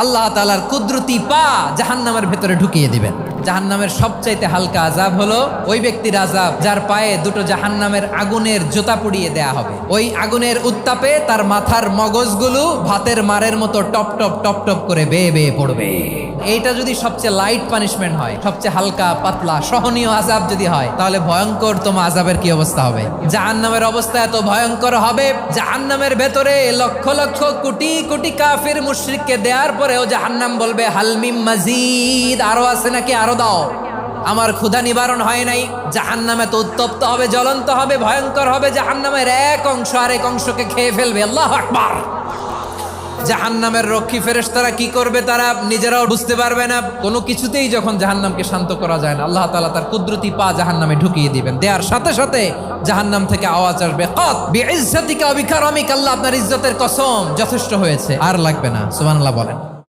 আল্লাহ তাআলার কুদরতি পা জাহান্নামের ভেতরে ঢুকিয়ে দিবেন। জাহান্নামের সবচাইতে হালকা আযাব হলো ওই ব্যক্তির আযাব যার পায়ে দুটো জাহান্নামের আগুনের জুতা পুড়িয়ে দেয়া হবে। ওই আগুনের উত্তাপে তার মাথার মগজগুলো ভাতের মারের মতো টপ টপ টপ টপ করে বেয়ে বেয়ে পড়বে। এইটা যদি সবচেয়ে লাইট পানিশমেন্ট হয়, সবচেয়ে হালকা পাতলা সহনীয় আযাব যদি হয়, তাহলে ভয়ঙ্করতম আযাবের কি অবস্থা হবে? জাহান্নামের অবস্থা এত ভয়ঙ্কর হবে, জাহান্নামের ভেতরে লক্ষ লক্ষ কোটি কোটি কাফির মুশরিককে দেওয়ার পরেও জাহান্নাম বলবে হালমিম মাজিদ, আরো আছে নাকি, আরো দাও, আমার ক্ষুধা নিবারণ হয় নাই। জাহান্নামে তো উত্তপ্ত হবে, জ্বলন্ত হবে, ভয়ঙ্কর হবে। জাহান্নামের এক অংশ আরেক অংশকে খেয়ে ফেলবে। আল্লাহু আকবার। জাহান্নামের রক্ষী ফেরেশতারা কি করবে তারা নিজেরাও বুঝতে পারবে না। কোনো কিছুতেই যখন জাহান্নামকে শান্ত করা যায় না, আল্লাহ তাআলা তার কুদরতি পা জাহান্নামে ঢুকিয়ে দিবেন। দেওয়ার সাথে সাথে জাহান্নাম থেকে আওয়াজ আসবে, কাত বিইজ্জাতিকা ওয়া বিকারামিকা, আল্লাহ আপনার ইজ্জতের কসম, যথেষ্ট হয়েছে, আর লাগবে না। সুবহানাল্লাহ বলেন।